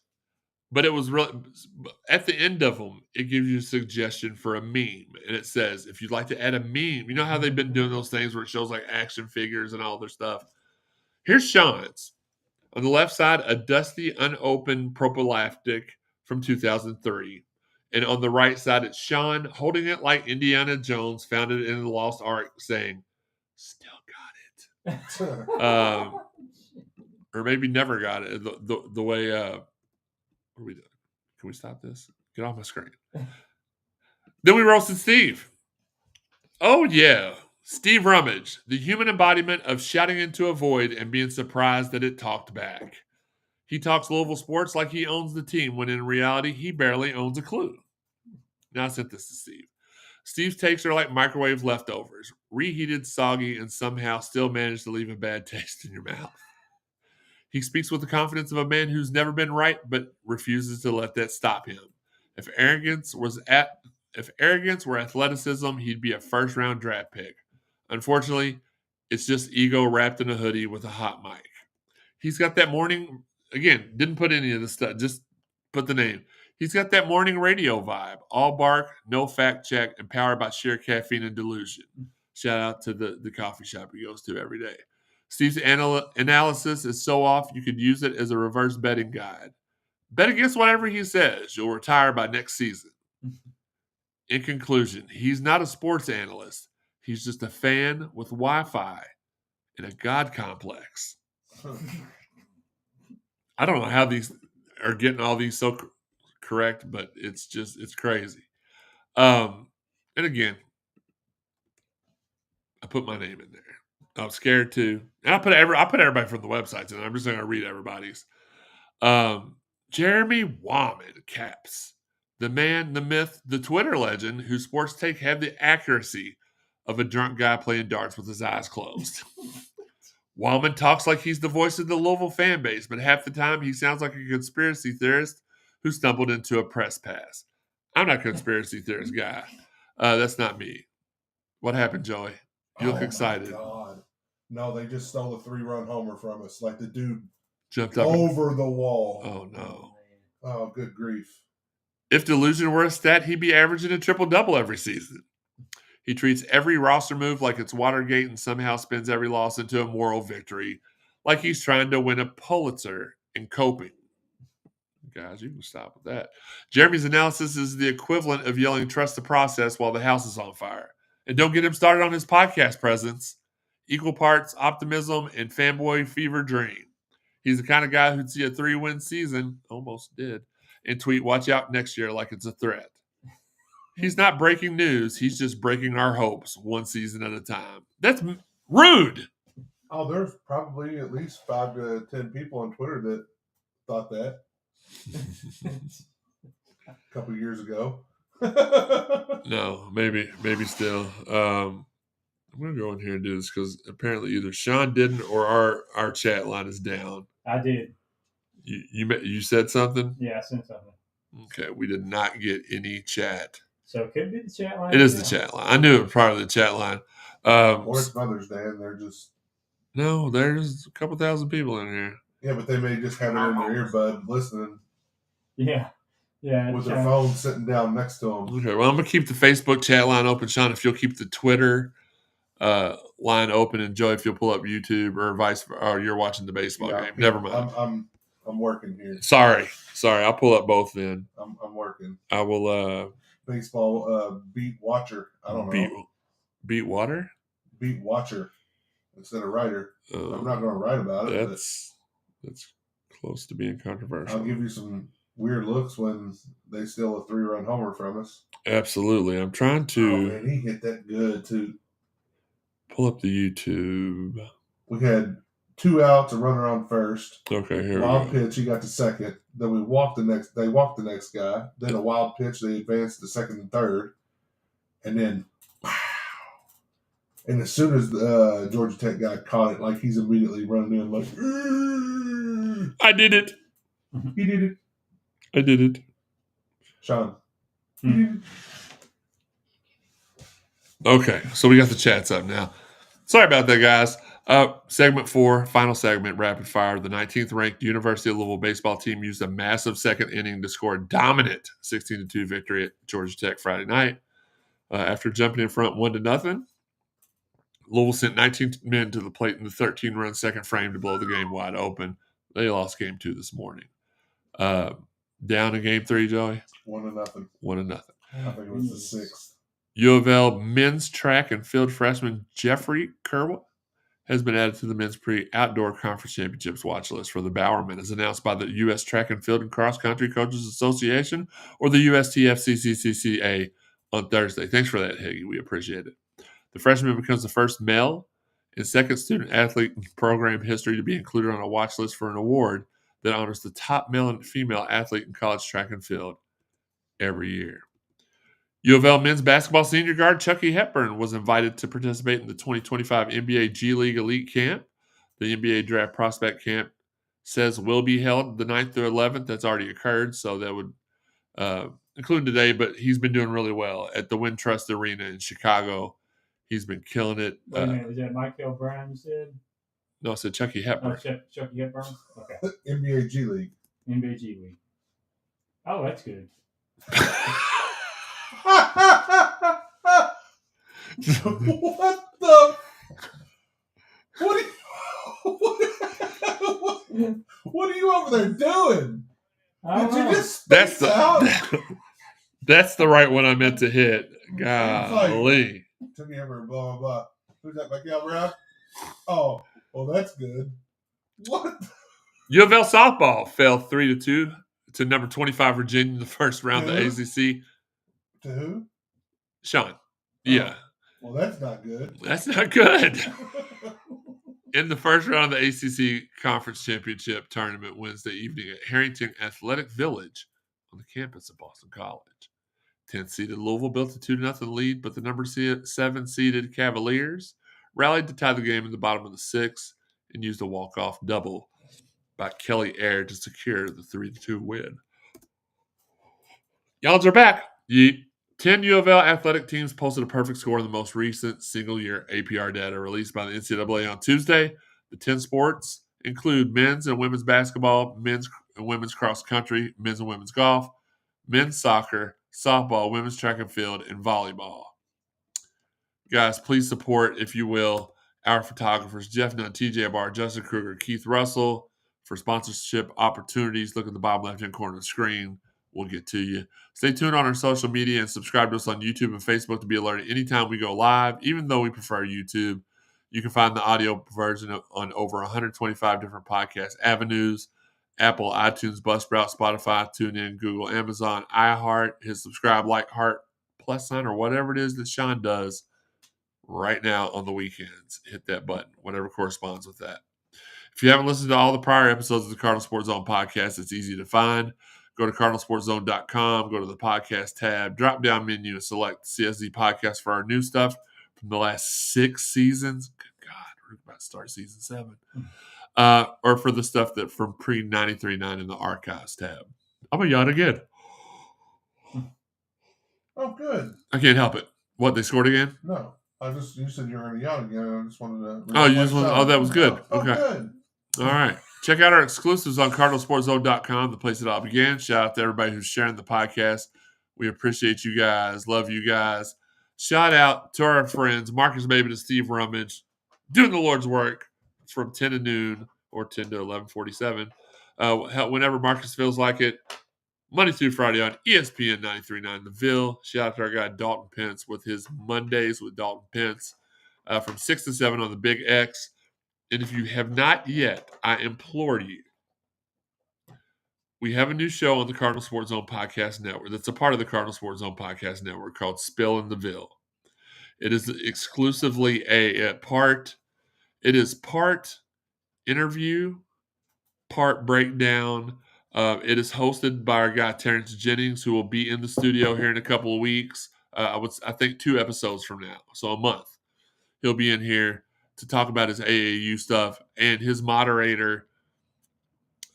But it was really, at the end of them, it gives you a suggestion for a meme. And it says, if you'd like to add a meme, you know how they've been doing those things where it shows like action figures and all their stuff. Here's Sean's. On the left side, a dusty, unopened prophylactic from 2003. And on the right side, it's Sean holding it like Indiana Jones found it in the Lost Ark saying, still got it. Or maybe never got it. The way... what are we doing? Can we stop this? Get off my screen. Then we roasted Steve. Oh, yeah. Steve Rummage, the human embodiment of shouting into a void and being surprised that it talked back. He talks Louisville sports like he owns the team, when in reality, he barely owns a clue. Now I sent this to Steve. Steve's takes are like microwave leftovers, reheated, soggy, and somehow still manage to leave a bad taste in your mouth. He speaks with the confidence of a man who's never been right, but refuses to let that stop him. If arrogance were athleticism, he'd be a first-round draft pick. Unfortunately, it's just ego wrapped in a hoodie with a hot mic. He's got that morning, again, didn't put any of the stuff, just put the name. He's got that morning radio vibe. All bark, no fact check, and powered by sheer caffeine and delusion. Shout out to the coffee shop he goes to every day. Steve's analysis is so off you could use it as a reverse betting guide. Bet against whatever he says. You'll retire by next season. In conclusion, he's not a sports analyst. He's just a fan with Wi-Fi and a God complex. I don't know how these are getting all these so correct, but it's crazy. And again, I put my name in there. I'm scared too. And I put everybody from the websites in. I'm just going to read everybody's. Jeremy Wahman caps. The man, the myth, the Twitter legend whose sports take have the accuracy of a drunk guy playing darts with his eyes closed. Wahman talks like he's the voice of the Louisville fan base, but half the time he sounds like a conspiracy theorist who stumbled into a press pass. I'm not a conspiracy theorist guy. That's not me. What happened, Joey? You look excited. God. No, they just stole a 3-run homer from us. Like the dude jumped up over the wall. Oh, no. Oh, good grief. If delusion were a stat, he'd be averaging a triple-double every season. He treats every roster move like it's Watergate and somehow spins every loss into a moral victory, like he's trying to win a Pulitzer in coping. Guys, you can stop with that. Jeremy's analysis is the equivalent of yelling, trust the process while the house is on fire. And don't get him started on his podcast presence. Equal parts optimism and fanboy fever dream. He's the kind of guy who'd see a 3-win season, almost did, and tweet, watch out next year like it's a threat. He's not breaking news. He's just breaking our hopes one season at a time. That's rude. Oh, there's probably at least 5 to 10 people on Twitter that thought that a couple of years ago. No, maybe still. I'm going to go in here and do this because apparently either Sean didn't or our chat line is down. I did. You said something? Yeah, I sent something. Okay, we did not get any chat. So it could be the chat line. It is the chat line. I knew it was part of the chat line. Or it's Mother's Day, and they're just No, there's a couple thousand people in here. yeah, but they may just have it in their earbud listening Yeah. with their phone sitting down next to them. Okay, well, I'm gonna keep the Facebook chat line open, Sean. If you'll keep the Twitter line open, and Joe, if you'll pull up YouTube or you're watching the baseball game. Never mind. I'm working here. Sorry. I'll pull up both then. I'm working. I will. Baseball beat watcher. I don't know. Beat water. Beat watcher instead of writer. I'm not going to write about it. That's close to being controversial. I'll give you some weird looks when they steal a 3-run homer from us. Absolutely. I'm trying to. Oh man, he hit that good too. Pull up the YouTube. We had 2 outs, a runner on first. Okay, here wild we go. Pitch, he got to second. Then they walked the next guy. Then a wild pitch, they advanced to second and third. And then, wow. And as soon as the Georgia Tech guy caught it, like he's immediately running in like, I did it. He did it. I did it. Sean. Okay, so we got the chats up now. Sorry about that, guys. Segment 4, final segment, rapid fire. The 19th ranked University of Louisville baseball team used a massive second inning to score a dominant 16-2 victory at Georgia Tech Friday night. After jumping in front 1-0, Louisville sent 19 men to the plate in the 13-run second frame to blow the game wide open. They lost game 2 this morning. Down in game 3, Joey? 1-0. 1-0. I think it was the 6th. U of L men's track and field freshman Jeffrey Kerwin has been added to the men's pre-outdoor conference championships watch list for the Bowerman, as announced by the U.S. Track and Field and Cross Country Coaches Association, or the USTFCCCA, on Thursday. Thanks for that, Higgy. We appreciate it. The freshman becomes the first male and second student athlete in program history to be included on a watch list for an award that honors the top male and female athlete in college track and field every year. U of L men's basketball senior guard Chucky Hepburn was invited to participate in the 2025 NBA G League Elite Camp. The NBA Draft Prospect Camp says will be held the 9th through 11th. That's already occurred, so that would include today, but he's been doing really well at the Wintrust Arena in Chicago. He's been killing it. Wait a minute, was that Michael Brown you said? No, I said Chucky Hepburn. Oh, Chucky Hepburn? Okay. NBA G League. NBA G League. Oh, that's good. What the? What are you over there doing? Did you just space out? That's the right one I meant to hit. Golly. Took me ever, blah, blah, blah. Who's that, Michael Brown? Oh, well, that's good. What? U of L softball fell 3-2 to number 25 Virginia in the first round of the ACC. To who? Sean. Oh, yeah. Well, that's not good. That's not good. In the first round of the ACC Conference Championship Tournament Wednesday evening at Harrington Athletic Village on the campus of Boston College. 10th-seeded Louisville built a 2-0 lead, but the number 7-seeded Cavaliers rallied to tie the game in the bottom of the 6th and used a walk-off double by Kelly Ayer to secure the 3-2 win. Y'alls are back. 10 U of L athletic teams posted a perfect score in the most recent single-year APR data released by the NCAA on Tuesday. The 10 sports include men's and women's basketball, men's and women's cross country, men's and women's golf, men's soccer, softball, women's track and field, and volleyball. Guys, please support, if you will, our photographers, Jeff Nunn, TJ Barr, Justin Kruger, Keith Russell, for sponsorship opportunities. Look at the bottom left-hand corner of the screen. We'll get to you. Stay tuned on our social media and subscribe to us on YouTube and Facebook to be alerted anytime we go live, even though we prefer YouTube. You can find the audio version on over 125 different podcast avenues: Apple, iTunes, Buzzsprout, Spotify, TuneIn, Google, Amazon, iHeart. Hit subscribe, like, heart, plus sign, or whatever it is that Sean does right now on the weekends. Hit that button, whatever corresponds with that. If you haven't listened to all the prior episodes of the Cardinal Sports Zone podcast, it's easy to find. Go to cardinalsportszone.com, go to the podcast tab, drop-down menu, and select CSZ podcast for our new stuff from the last 6 seasons. Good God, we're about to start season 7. Or for the stuff that from pre-93.9 in the archives tab. I'm a yacht again. Oh, good. I can't help it. What, they scored again? No, you said you were going to yell again. I just wanted to. Oh, you just want? Oh, that was good. Oh, Okay. good. All right. Check out our exclusives on CardinalSportsZone.com, the place it all began. Shout out to everybody who's sharing the podcast. We appreciate you guys. Love you guys. Shout out to our friends, Marcus Maben and Steve Rummage, doing the Lord's work from 10 to noon or 10 to 11:47. Whenever Marcus feels like it, Monday through Friday on ESPN 93.9 The Ville. Shout out to our guy Dalton Pence with his Mondays with Dalton Pence from 6 to 7 on the Big X. And if you have not yet, I implore you, we have a new show on the Cardinal Sports Zone Podcast Network that's a part of the Cardinal Sports Zone Podcast Network called Spill in the Ville. It is exclusively part interview, part breakdown. It is hosted by our guy Terrence Jennings, who will be in the studio here in a couple of weeks. I think 2 episodes from now, so a month. He'll be in here to talk about his AAU stuff, and his moderator,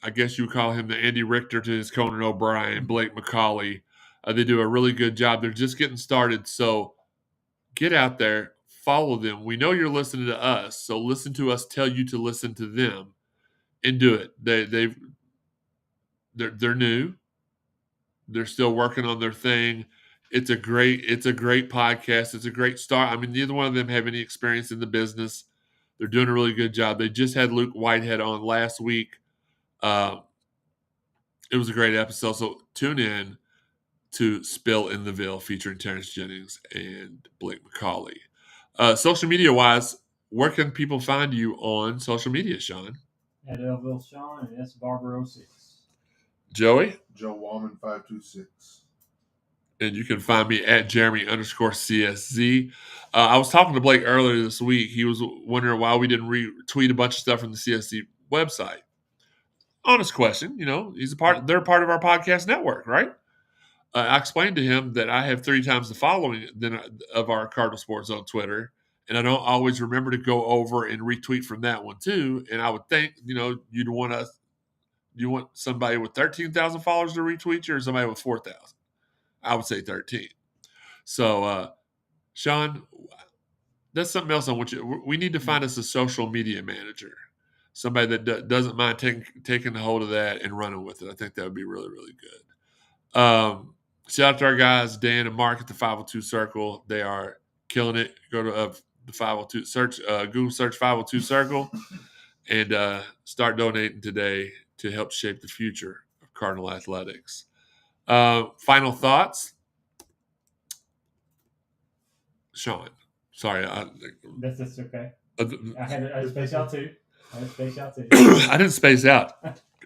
I guess you would call him the Andy Richter to his Conan O'Brien, Blake McCauley. They do a really good job. They're just getting started, so get out there, follow them. We know you're listening to us, so listen to us tell you to listen to them, and do it. They're new. They're still working on their thing. It's a great podcast. It's a great start. I mean, neither one of them have any experience in the business. They're doing a really good job. They just had Luke Whitehead on last week. It was a great episode. So tune in to Spill in the Ville featuring Terrence Jennings and Blake McCauley. Social media wise, where can people find you on social media, Sean? At Elville Sean and S Barber 06. Joey? Joe Wallman 526. And you can find me at Jeremy_CSZ. I was talking to Blake earlier this week. He was wondering why we didn't retweet a bunch of stuff from the CSZ website. Honest question. They're a part of our podcast network, right? I explained to him that I have 3 times the following of our Cardinal Sports on Twitter, and I don't always remember to go over and retweet from that one too. And I would think, you'd want you want somebody with 13,000 followers to retweet you, or somebody with 4,000. I would say 13. So, Sean, that's something else on which we need to find us a social media manager, somebody that doesn't mind taking a hold of that and running with it. I think that would be really, really good. Shout out to our guys, Dan and Mark at the 502 Circle. They are killing it. Go to the 502 search, Google search 502 Circle, and start donating today to help shape the future of Cardinal athletics. Final thoughts, Sean. Sorry, That's okay. I had to space out too. I didn't space out.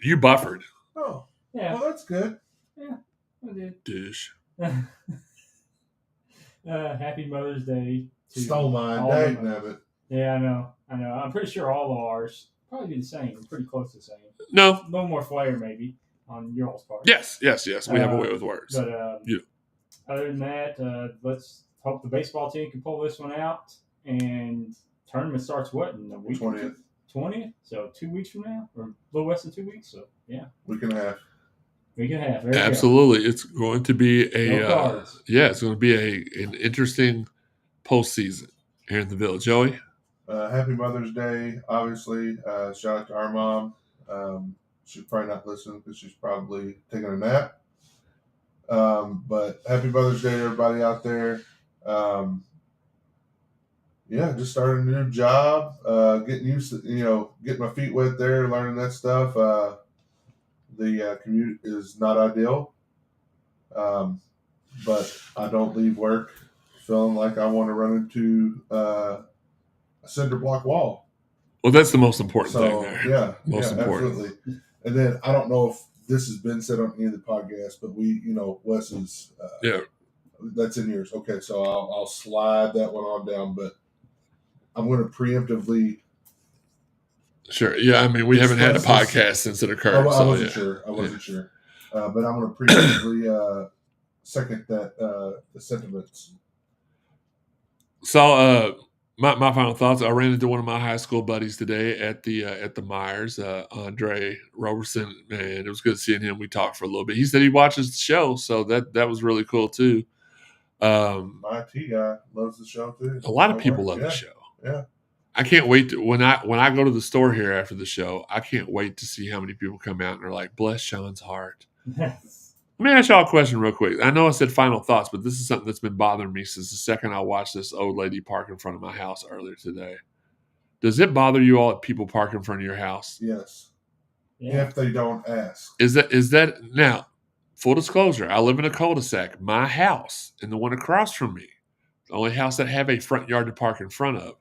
You buffered. Oh, yeah. Well, that's good. Yeah, I did. Dish. Happy Mother's Day to Stole mine. Dang nabbit. Yeah, I know. I'm pretty sure all of ours probably be the same. Pretty close to the same. No. A little more flair maybe on your all's part. Yes. We have a way with words. But other than that, let's hope the baseball team can pull this one out. And tournament starts in a week? 20th. 20th? So 2 weeks from now? Or a little less than 2 weeks? So, yeah. Week and a half. Absolutely. It's going to be it's going to be an interesting postseason here in the Village. Joey? Happy Mother's Day, obviously. Shout out to our mom. She's probably not listening because she's probably taking a nap. But happy Mother's Day to everybody out there. Just starting a new job, getting used to, getting my feet wet there, learning that stuff. The commute is not ideal, but I don't leave work feeling like I want to run into a cinder block wall. Well, that's the most important thing there. Yeah, most important. Absolutely. And then I don't know if this has been said on any of the podcasts, but Wes is that's in yours. Okay, so I'll slide that one on down, but I'm going to preemptively. Sure. Yeah. I mean, we haven't had a podcast since it occurred. I wasn't sure. But I'm going to preemptively second that the sentiments. So, my final thoughts. I ran into one of my high school buddies today at the Myers, Andre Roberson. Man, it was good seeing him. We talked for a little bit. He said he watches the show, so that was really cool too. My IT guy loves the show too. A lot of people love the show. Yeah. I can't wait to, when I go to the store here after the show, I can't wait to see how many people come out and are like, bless Sean's heart. Let me ask y'all a question real quick. I know I said final thoughts, but this is something that's been bothering me since the second I watched this old lady park in front of my house earlier today. Does it bother you all that people park in front of your house? Yes. Yeah. If they don't ask. Is that now, full disclosure, I live in a cul-de-sac. My house and the one across from me, the only house that have a front yard to park in front of.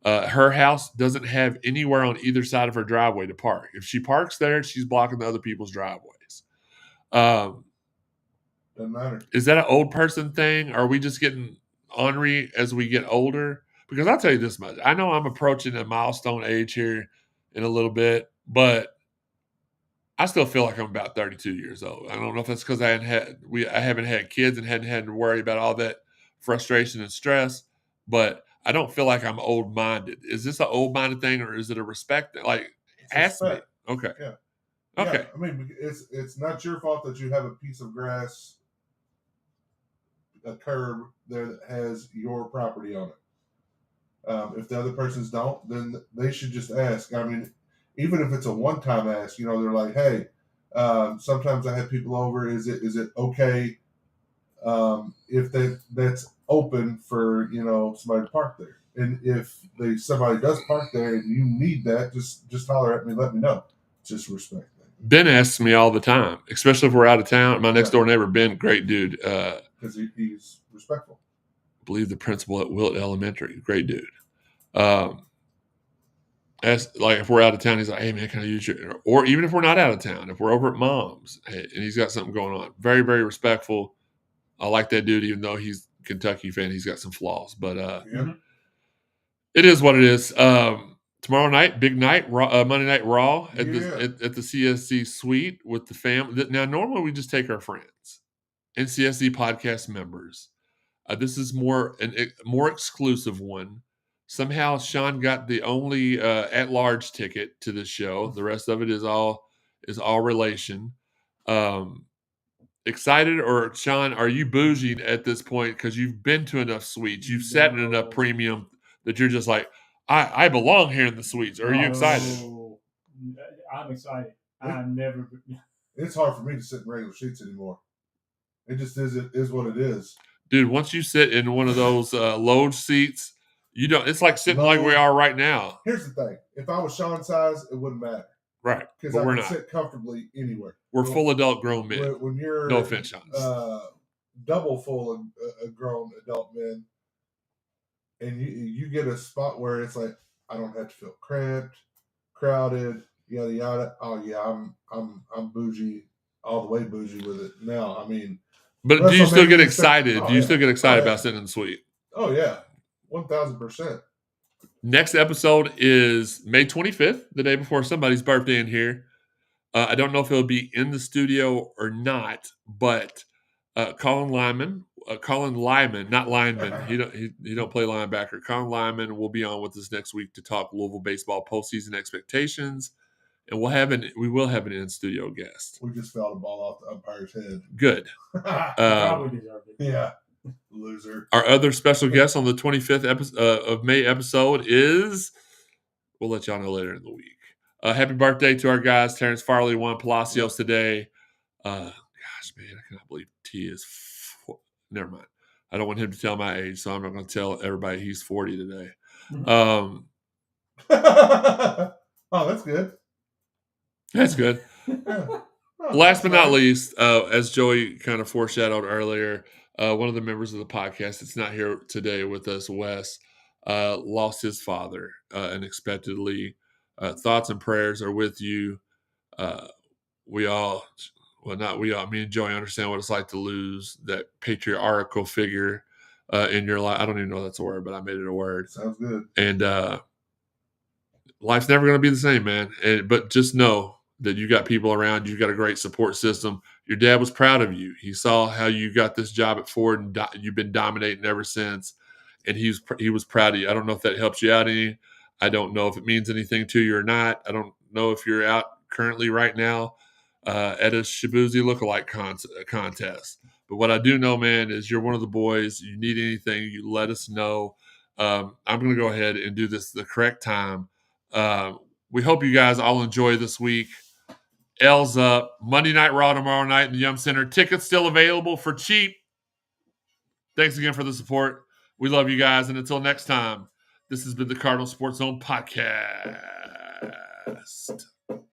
Her house doesn't have anywhere on either side of her driveway to park. If she parks there, she's blocking the other people's driveways. Doesn't matter. Is that an old person thing? Are we just getting ornery as we get older? Because I'll tell you this much. I know I'm approaching a milestone age here in a little bit, but I still feel like I'm about 32 years old. I don't know if that's because I haven't had kids and hadn't had to worry about all that frustration and stress, but I don't feel like I'm old-minded. Is this an old-minded thing, or is it a respect thing? Like, ask me. Okay. Yeah. Okay. Yeah. I mean, it's not your fault that you have a piece of grass, a curb there that has your property on it. If the other persons don't, then they should just ask. I mean, even if it's a one-time ask, they're like, hey, sometimes I have people over. Is it okay if that's open for somebody to park there? And if somebody does park there and you need that, just holler at me, let me know. Just respect that. Ben asks me all the time, especially if we're out of town. My next door neighbor, Ben, great dude. Because he's respectful. I believe the principal at Wilt Elementary, great dude. As like if we're out of town, he's like, "Hey man, can I use your?" Or even if we're not out of town, if we're over at Mom's, and he's got something going on, very very respectful. I like that dude, even though he's a Kentucky fan, he's got some flaws, but it is what it is. Tomorrow night, big night, Monday Night Raw at the CSC suite with the family. Now, normally we just take our friends and CSC podcast members. This is more exclusive one. Somehow Sean got the only at-large ticket to this show. The rest of it is all relation. Excited, or Sean, are you bougie at this point because you've been to enough suites, you've sat in enough premium that you're just like, I belong here in the suites? Or are you excited? I'm excited. I'm never. It's hard for me to sit in regular seats anymore. It just is what it is. Dude, once you sit in one of those load seats, you don't. It's like sitting like we are right now. Here's the thing: if I was Sean's size, it wouldn't matter. Right, because I can sit comfortably anywhere. We're full adult grown men. When you're no offense, Sean. Double full of grown adult men, and you get a spot where it's like I don't have to feel cramped, crowded, yada yada. Oh yeah, I'm bougie, all the way bougie with it now. I mean, but do you still get excited? Do you still get excited about sitting in the suite? Oh yeah, 1,000%. Next episode is May 25th, the day before somebody's birthday in here. I don't know if it'll be in the studio or not, but Colin Lyman, not Lineman. He don't play linebacker. Colin Lyman will be on with us next week to talk Louisville baseball postseason expectations, and we will have an in-studio guest. We just fouled a ball off the umpire's head. Good. Probably deserved it. Yeah. Loser. Our other special guest on the 25th of May episode is, we'll let y'all know later in the week. Happy birthday to our guys, Terrence Farley, Juan Palacios today. Gosh, man, I cannot believe T is never mind. I don't want him to tell my age, so I'm not going to tell everybody he's 40 today. Oh, that's good. That's good. Yeah. Last but not least, as Joey kind of foreshadowed earlier, one of the members of the podcast that's not here today with us, Wes, lost his father unexpectedly. Thoughts and prayers are with you. Me and Joey understand what it's like to lose that patriarchal figure in your life. I don't even know if that's a word, but I made it a word. Sounds good. And life's never going to be the same, man. But just know that you got people around you. You got a great support system. Your dad was proud of you. He saw how you got this job at Ford, and you've been dominating ever since. And he was proud of you. I don't know if that helps you out any. I don't know if it means anything to you or not. I don't know if you're out currently right now at a Shabuzi lookalike contest. But what I do know, man, is you're one of the boys. You need anything, you let us know. I'm going to go ahead and do this the correct time. We hope you guys all enjoy this week. L's up. Monday Night Raw tomorrow night in the Yum Center. Tickets still available for cheap. Thanks again for the support. We love you guys. And until next time, this has been the Cardinal Sports Zone Podcast.